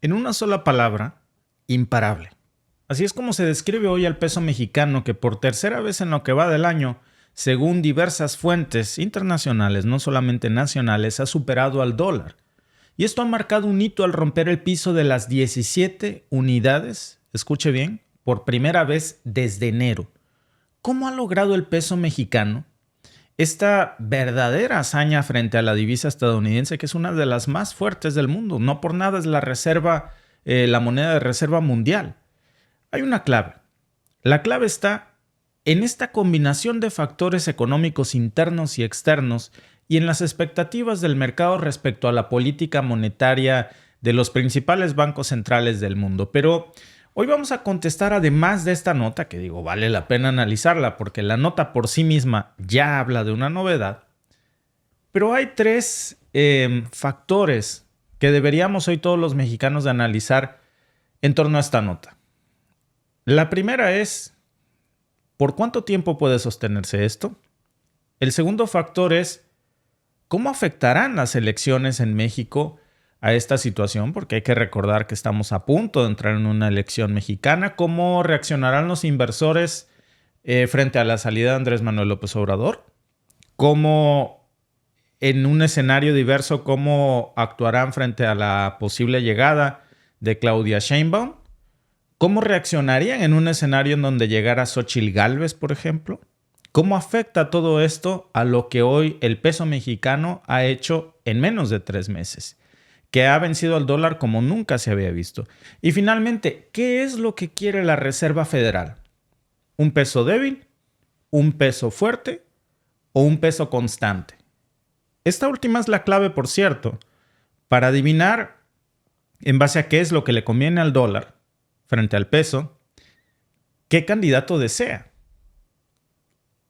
En una sola palabra, imparable. Así es como se describe hoy al peso mexicano, que por tercera vez en lo que va del año, según diversas fuentes internacionales, no solamente nacionales, ha superado al dólar. Y esto ha marcado un hito al romper el piso de las 17 unidades, escuche bien, por primera vez desde enero. ¿Cómo ha logrado el peso mexicano esta verdadera hazaña frente a la divisa estadounidense, que es una de las más fuertes del mundo? No por nada es la moneda de reserva mundial. Hay una clave. La clave está en esta combinación de factores económicos internos y externos y en las expectativas del mercado respecto a la política monetaria de los principales bancos centrales del mundo. Pero hoy vamos a contestar, además de esta nota, que vale la pena analizarla porque la nota por sí misma ya habla de una novedad, pero hay tres factores que deberíamos hoy todos los mexicanos de analizar en torno a esta nota. La primera es, ¿por cuánto tiempo puede sostenerse esto? El segundo factor es, ¿cómo afectarán las elecciones en México a esta situación? Porque hay que recordar que estamos a punto de entrar en una elección mexicana. ¿Cómo reaccionarán los inversores frente a la salida de Andrés Manuel López Obrador? ¿Cómo, en un escenario diverso, cómo actuarán frente a la posible llegada de Claudia Sheinbaum? ¿Cómo reaccionarían en un escenario en donde llegara Xóchitl Gálvez, por ejemplo? ¿Cómo afecta todo esto a lo que hoy el peso mexicano ha hecho en menos de 3 meses? Que ha vencido al dólar como nunca se había visto. Y finalmente, ¿qué es lo que quiere la Reserva Federal? ¿Un peso débil? ¿Un peso fuerte? ¿O un peso constante? Esta última es la clave, por cierto, para adivinar en base a qué es lo que le conviene al dólar frente al peso, qué candidato desea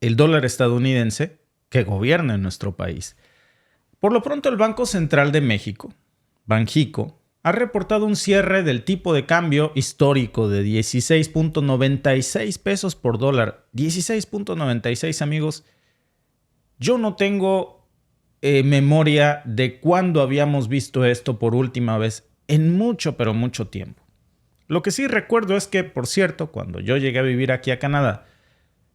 el dólar estadounidense que gobierna en nuestro país. Por lo pronto, el Banco Central de México, Banxico, ha reportado un cierre del tipo de cambio histórico de 16.96 pesos por dólar. 16.96, amigos. Yo no tengo memoria de cuándo habíamos visto esto por última vez en mucho, pero mucho tiempo. Lo que sí recuerdo es que, por cierto, cuando yo llegué a vivir aquí a Canadá,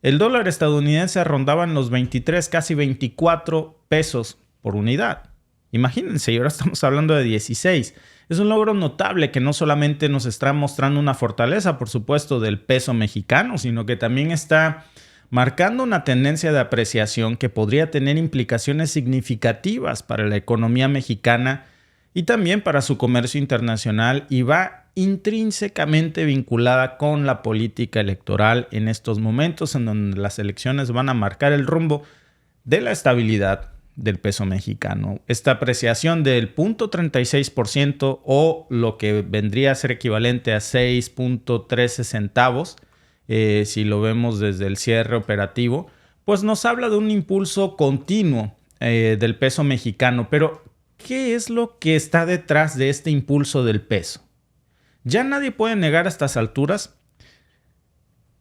el dólar estadounidense rondaba en los 23, casi 24 pesos por unidad. Imagínense, y ahora estamos hablando de 16. Es un logro notable que no solamente nos está mostrando una fortaleza, por supuesto, del peso mexicano, sino que también está marcando una tendencia de apreciación que podría tener implicaciones significativas para la economía mexicana y también para su comercio internacional, y va intrínsecamente vinculada con la política electoral en estos momentos en donde las elecciones van a marcar el rumbo de la estabilidad del peso mexicano. Esta apreciación del 0.36% o lo que vendría a ser equivalente a 6.13 centavos, si lo vemos desde el cierre operativo, pues nos habla de un impulso continuo del peso mexicano. Pero, ¿qué es lo que está detrás de este impulso del peso? Ya nadie puede negar a estas alturas.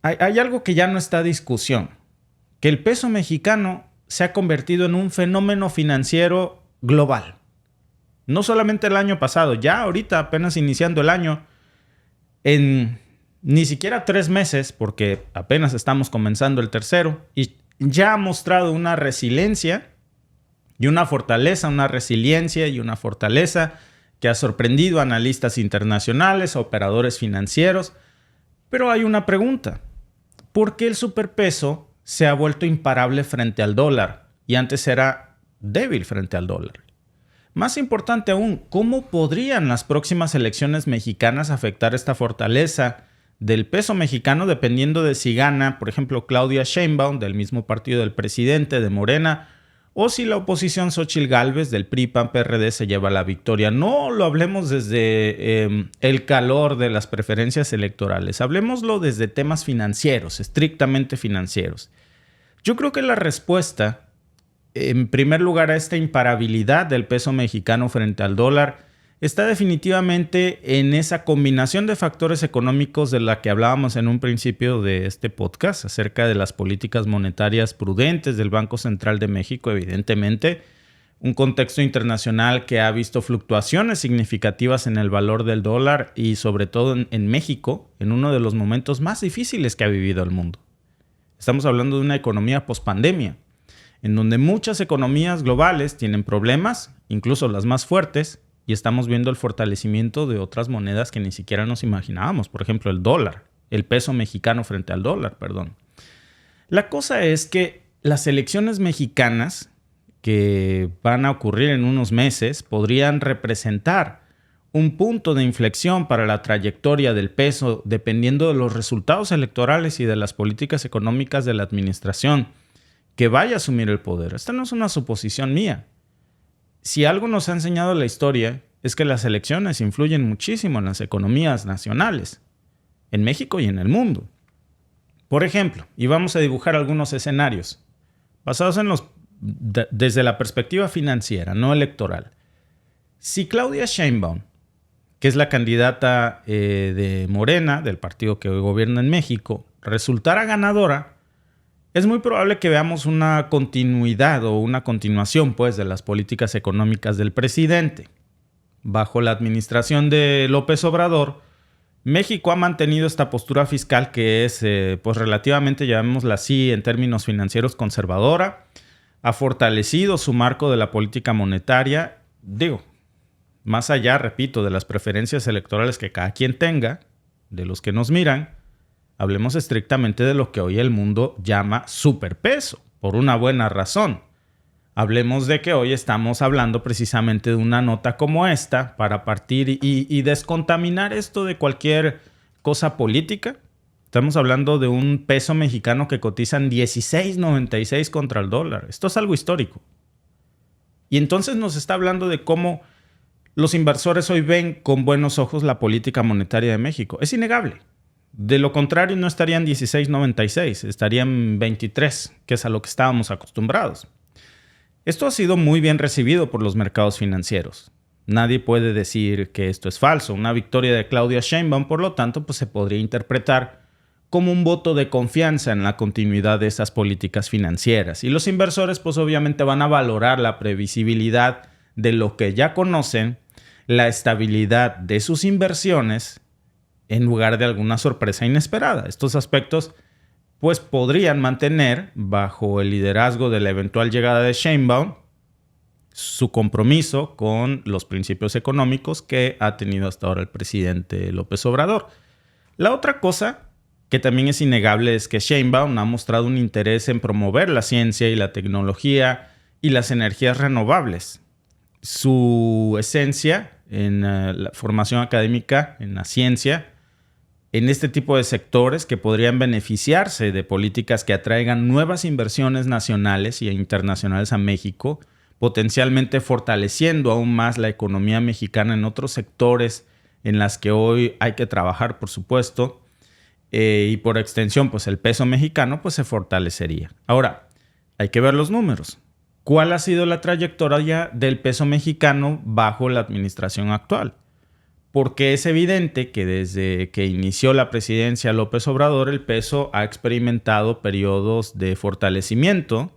Hay algo que ya no está a discusión, que el peso mexicano se ha convertido en un fenómeno financiero global. No solamente el año pasado, ya ahorita apenas iniciando el año, en ni siquiera 3 meses, porque apenas estamos comenzando el tercero, y ya ha mostrado una resiliencia y una fortaleza, que ha sorprendido a analistas internacionales, a operadores financieros. Pero hay una pregunta. ¿Por qué el superpeso se ha vuelto imparable frente al dólar y antes era débil frente al dólar? Más importante aún, ¿cómo podrían las próximas elecciones mexicanas afectar esta fortaleza del peso mexicano dependiendo de si gana, por ejemplo, Claudia Sheinbaum, del mismo partido del presidente, de Morena, o si la oposición Xóchitl Gálvez del PRI, PAN, PRD se lleva la victoria? No lo hablemos desde el calor de las preferencias electorales, hablemoslo desde temas financieros, estrictamente financieros. Yo creo que la respuesta, en primer lugar, a esta imparabilidad del peso mexicano frente al dólar está definitivamente en esa combinación de factores económicos de la que hablábamos en un principio de este podcast, acerca de las políticas monetarias prudentes del Banco Central de México, evidentemente, un contexto internacional que ha visto fluctuaciones significativas en el valor del dólar y sobre todo en México, en uno de los momentos más difíciles que ha vivido el mundo. Estamos hablando de una economía pospandemia, en donde muchas economías globales tienen problemas, incluso las más fuertes, y estamos viendo el fortalecimiento de otras monedas que ni siquiera nos imaginábamos. Por ejemplo, el dólar, el peso mexicano frente al dólar, perdón. La cosa es que las elecciones mexicanas que van a ocurrir en unos meses podrían representar un punto de inflexión para la trayectoria del peso dependiendo de los resultados electorales y de las políticas económicas de la administración que vaya a asumir el poder. Esta no es una suposición mía. Si algo nos ha enseñado la historia es que las elecciones influyen muchísimo en las economías nacionales, en México y en el mundo. Por ejemplo, y vamos a dibujar algunos escenarios basados en desde la perspectiva financiera, no electoral. Si Claudia Sheinbaum, que es la candidata de Morena, del partido que hoy gobierna en México, resultara ganadora, es muy probable que veamos una continuidad o una continuación, pues, de las políticas económicas del presidente. Bajo la administración de López Obrador, México ha mantenido esta postura fiscal que es, pues, relativamente, llamémosla así, en términos financieros, conservadora. Ha fortalecido su marco de la política monetaria, más allá, repito, de las preferencias electorales que cada quien tenga, de los que nos miran, hablemos estrictamente de lo que hoy el mundo llama superpeso, por una buena razón. Hablemos de que hoy estamos hablando precisamente de una nota como esta para partir y descontaminar esto de cualquier cosa política. Estamos hablando de un peso mexicano que cotiza en 16.96 contra el dólar. Esto es algo histórico. Y entonces nos está hablando de cómo los inversores hoy ven con buenos ojos la política monetaria de México. Es innegable. De lo contrario, no estarían 16.96, estarían 23, que es a lo que estábamos acostumbrados. Esto ha sido muy bien recibido por los mercados financieros. Nadie puede decir que esto es falso. Una victoria de Claudia Sheinbaum, por lo tanto, pues se podría interpretar como un voto de confianza en la continuidad de esas políticas financieras. Y los inversores pues obviamente van a valorar la previsibilidad de lo que ya conocen, la estabilidad de sus inversiones, en lugar de alguna sorpresa inesperada. Estos aspectos pues podrían mantener, bajo el liderazgo de la eventual llegada de Sheinbaum, su compromiso con los principios económicos que ha tenido hasta ahora el presidente López Obrador. La otra cosa que también es innegable es que Sheinbaum ha mostrado un interés en promover la ciencia y la tecnología y las energías renovables. Su esencia en la formación académica, en la ciencia, en este tipo de sectores que podrían beneficiarse de políticas que atraigan nuevas inversiones nacionales e internacionales a México, potencialmente fortaleciendo aún más la economía mexicana en otros sectores en las que hoy hay que trabajar, por supuesto, y por extensión, pues el peso mexicano pues se fortalecería. Ahora, hay que ver los números. ¿Cuál ha sido la trayectoria del peso mexicano bajo la administración actual? Porque es evidente que desde que inició la presidencia López Obrador, el peso ha experimentado periodos de fortalecimiento.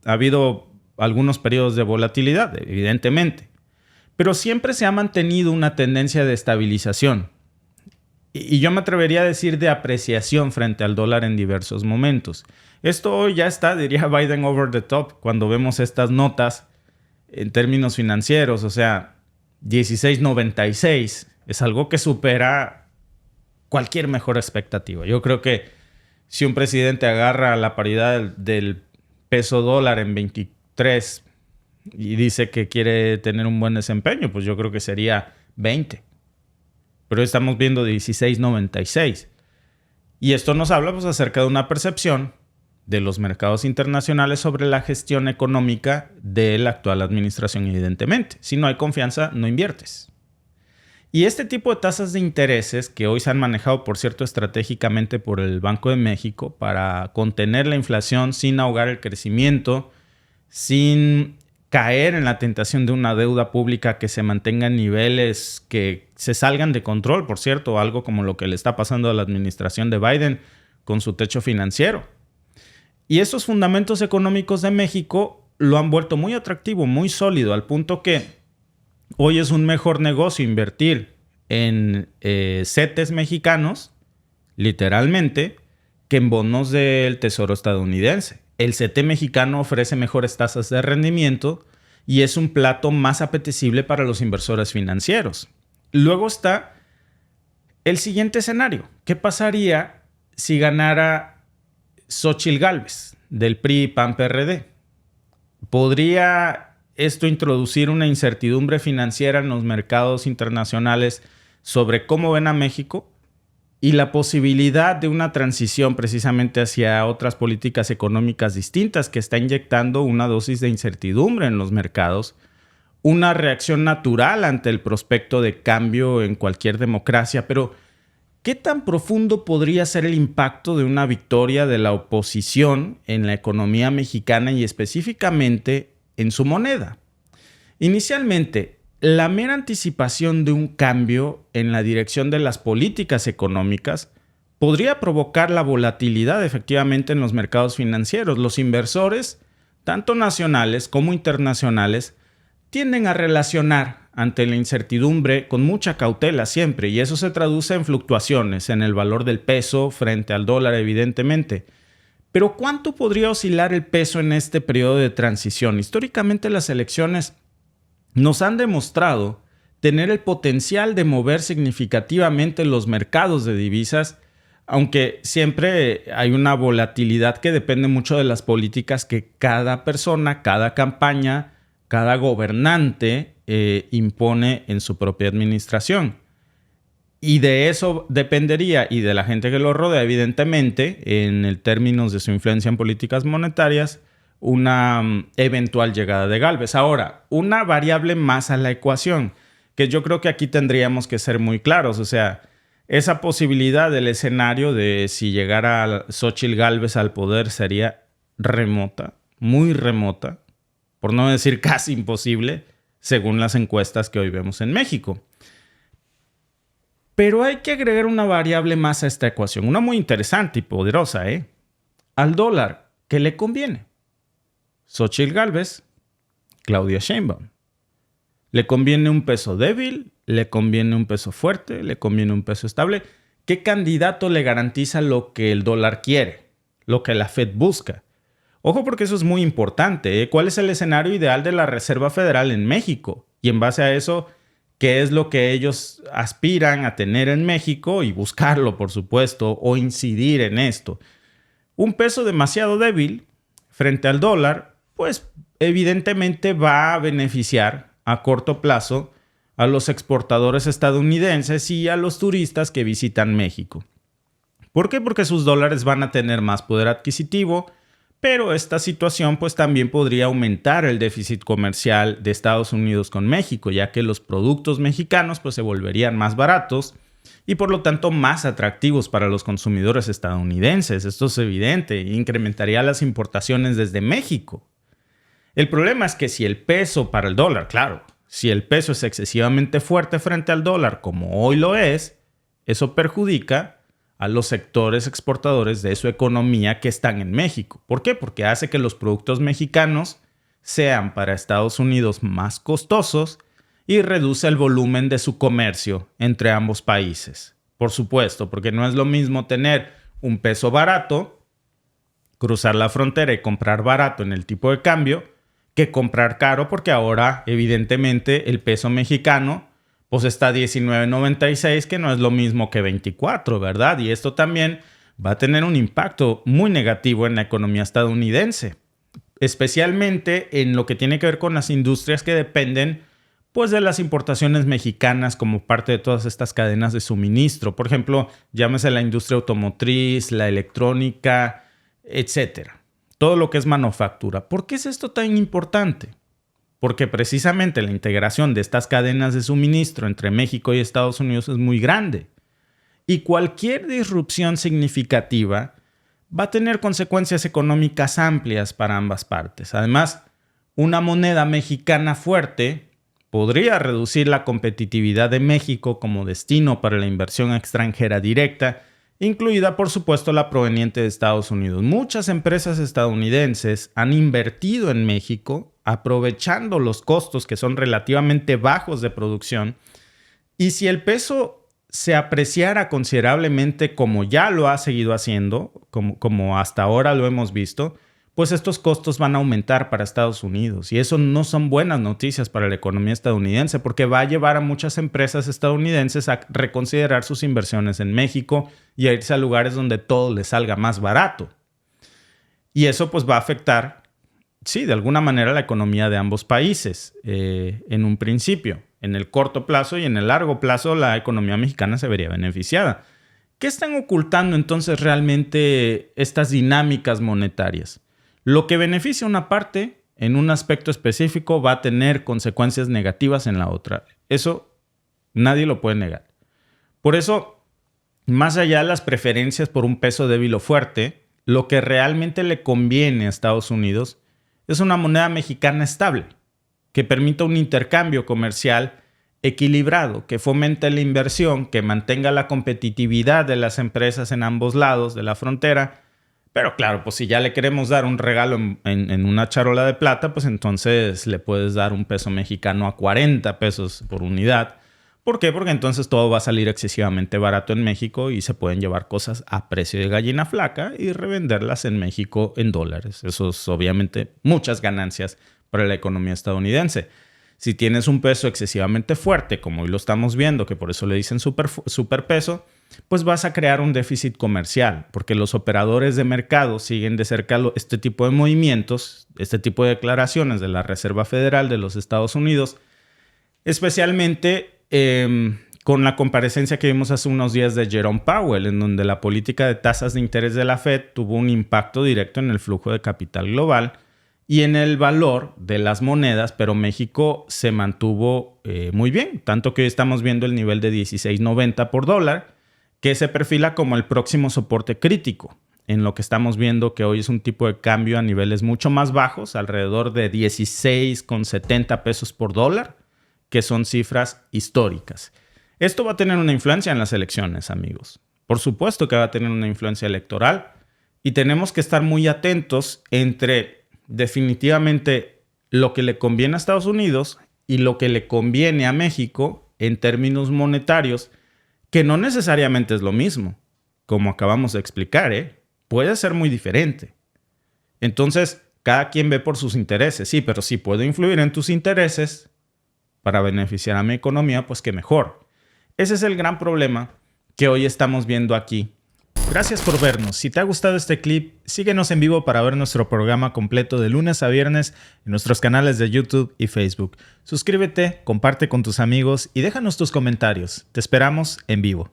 Ha habido algunos periodos de volatilidad, evidentemente, pero siempre se ha mantenido una tendencia de estabilización. Y yo me atrevería a decir de apreciación frente al dólar en diversos momentos. Esto hoy ya está, diría Biden, over the top cuando vemos estas notas en términos financieros. O sea, 16.96 es algo que supera cualquier mejor expectativa. Yo creo que si un presidente agarra la paridad del peso dólar en 23 y dice que quiere tener un buen desempeño, pues yo creo que sería 20. Pero estamos viendo 16.96. Y esto nos habla pues, acerca de una percepción de los mercados internacionales sobre la gestión económica de la actual administración, evidentemente. Si no hay confianza, no inviertes. Y este tipo de tasas de intereses que hoy se han manejado, por cierto, estratégicamente por el Banco de México para contener la inflación sin ahogar el crecimiento, sin caer en la tentación de una deuda pública que se mantenga en niveles que se salgan de control, por cierto, algo como lo que le está pasando a la administración de Biden con su techo financiero. Y estos fundamentos económicos de México lo han vuelto muy atractivo, muy sólido, al punto que hoy es un mejor negocio invertir en CETES mexicanos, literalmente, que en bonos del Tesoro estadounidense. El CETE mexicano ofrece mejores tasas de rendimiento y es un plato más apetecible para los inversores financieros. Luego está el siguiente escenario. ¿Qué pasaría si ganara Xóchitl Gálvez del PRI-PAN-PRD? ¿Podría esto introducir una incertidumbre financiera en los mercados internacionales sobre cómo ven a México y la posibilidad de una transición precisamente hacia otras políticas económicas distintas que está inyectando una dosis de incertidumbre en los mercados, una reacción natural ante el prospecto de cambio en cualquier democracia? Pero ¿qué tan profundo podría ser el impacto de una victoria de la oposición en la economía mexicana y específicamente en su moneda? Inicialmente, la mera anticipación de un cambio en la dirección de las políticas económicas podría provocar la volatilidad efectivamente en los mercados financieros. Los inversores, tanto nacionales como internacionales, tienden a relacionar ante la incertidumbre con mucha cautela siempre, y eso se traduce en fluctuaciones en el valor del peso frente al dólar, evidentemente. Pero ¿cuánto podría oscilar el peso en este periodo de transición? Históricamente las elecciones nos han demostrado tener el potencial de mover significativamente los mercados de divisas, aunque siempre hay una volatilidad que depende mucho de las políticas que cada persona, cada campaña, cada gobernante impone en su propia administración. Y de eso dependería, y de la gente que lo rodea, evidentemente, en el términos de su influencia en políticas monetarias, una eventual llegada de Gálvez. Ahora, una variable más a la ecuación, que yo creo que aquí tendríamos que ser muy claros. O sea, esa posibilidad del escenario de si llegara Xóchitl Gálvez al poder sería remota, muy remota, por no decir casi imposible, según las encuestas que hoy vemos en México. Pero hay que agregar una variable más a esta ecuación, una muy interesante y poderosa, al dólar, ¿qué le conviene? Xóchitl Gálvez, Claudia Sheinbaum. ¿Le conviene un peso débil? ¿Le conviene un peso fuerte? ¿Le conviene un peso estable? ¿Qué candidato le garantiza lo que el dólar quiere? Lo que la Fed busca. Ojo, porque eso es muy importante. ¿Cuál es el escenario ideal de la Reserva Federal en México? Y en base a eso, ¿qué es lo que ellos aspiran a tener en México? Y buscarlo, por supuesto, o incidir en esto. Un peso demasiado débil frente al dólar, pues evidentemente va a beneficiar a corto plazo a los exportadores estadounidenses y a los turistas que visitan México. ¿Por qué? Porque sus dólares van a tener más poder adquisitivo, pero esta situación pues también podría aumentar el déficit comercial de Estados Unidos con México, ya que los productos mexicanos pues se volverían más baratos y por lo tanto más atractivos para los consumidores estadounidenses. Esto es evidente, incrementaría las importaciones desde México. El problema es que si el peso para el dólar, claro, si el peso es excesivamente fuerte frente al dólar como hoy lo es, eso perjudica a los sectores exportadores de su economía que están en México. ¿Por qué? Porque hace que los productos mexicanos sean para Estados Unidos más costosos y reduce el volumen de su comercio entre ambos países. Por supuesto, porque no es lo mismo tener un peso barato, cruzar la frontera y comprar barato en el tipo de cambio, que comprar caro, porque ahora evidentemente el peso mexicano pues está a 19.96, que no es lo mismo que 24, ¿verdad? Y esto también va a tener un impacto muy negativo en la economía estadounidense, especialmente en lo que tiene que ver con las industrias que dependen pues de las importaciones mexicanas como parte de todas estas cadenas de suministro. Por ejemplo, llámese la industria automotriz, la electrónica, etcétera. Todo lo que es manufactura. ¿Por qué es esto tan importante? Porque precisamente la integración de estas cadenas de suministro entre México y Estados Unidos es muy grande. Y cualquier disrupción significativa va a tener consecuencias económicas amplias para ambas partes. Además, una moneda mexicana fuerte podría reducir la competitividad de México como destino para la inversión extranjera directa incluida por supuesto la proveniente de Estados Unidos. Muchas empresas estadounidenses han invertido en México aprovechando los costos que son relativamente bajos de producción, y si el peso se apreciara considerablemente como ya lo ha seguido haciendo, como hasta ahora lo hemos visto, pues estos costos van a aumentar para Estados Unidos. Y eso no son buenas noticias para la economía estadounidense, porque va a llevar a muchas empresas estadounidenses a reconsiderar sus inversiones en México y a irse a lugares donde todo les salga más barato. Y eso pues va a afectar, sí, de alguna manera la economía de ambos países en un principio. En el corto plazo y en el largo plazo la economía mexicana se vería beneficiada. ¿Qué están ocultando entonces realmente estas dinámicas monetarias? Lo que beneficia a una parte en un aspecto específico va a tener consecuencias negativas en la otra. Eso nadie lo puede negar. Por eso, más allá de las preferencias por un peso débil o fuerte, lo que realmente le conviene a Estados Unidos es una moneda mexicana estable, que permita un intercambio comercial equilibrado, que fomente la inversión, que mantenga la competitividad de las empresas en ambos lados de la frontera. Pero claro, pues si ya le queremos dar un regalo en una charola de plata, pues entonces le puedes dar un peso mexicano a 40 pesos por unidad. ¿Por qué? Porque entonces todo va a salir excesivamente barato en México y se pueden llevar cosas a precio de gallina flaca y revenderlas en México en dólares. Eso es obviamente muchas ganancias para la economía estadounidense. Si tienes un peso excesivamente fuerte, como hoy lo estamos viendo, que por eso le dicen superpeso, pues vas a crear un déficit comercial, porque los operadores de mercado siguen de cerca este tipo de movimientos, este tipo de declaraciones de la Reserva Federal de los Estados Unidos, especialmente con la comparecencia que vimos hace unos días de Jerome Powell, en donde la política de tasas de interés de la Fed tuvo un impacto directo en el flujo de capital global y en el valor de las monedas, pero México se mantuvo muy bien, tanto que hoy estamos viendo el nivel de 16.90 por dólar, que se perfila como el próximo soporte crítico, en lo que estamos viendo que hoy es un tipo de cambio a niveles mucho más bajos, alrededor de 16,70 pesos por dólar, que son cifras históricas. Esto va a tener una influencia en las elecciones, amigos. Por supuesto que va a tener una influencia electoral y tenemos que estar muy atentos entre definitivamente lo que le conviene a Estados Unidos y lo que le conviene a México en términos monetarios, que no necesariamente es lo mismo, como acabamos de explicar, puede ser muy diferente. Entonces, cada quien ve por sus intereses, sí, pero si puedo influir en tus intereses para beneficiar a mi economía, pues qué mejor. Ese es el gran problema que hoy estamos viendo aquí. Gracias por vernos. Si te ha gustado este clip, síguenos en vivo para ver nuestro programa completo de lunes a viernes en nuestros canales de YouTube y Facebook. Suscríbete, comparte con tus amigos y déjanos tus comentarios. Te esperamos en vivo.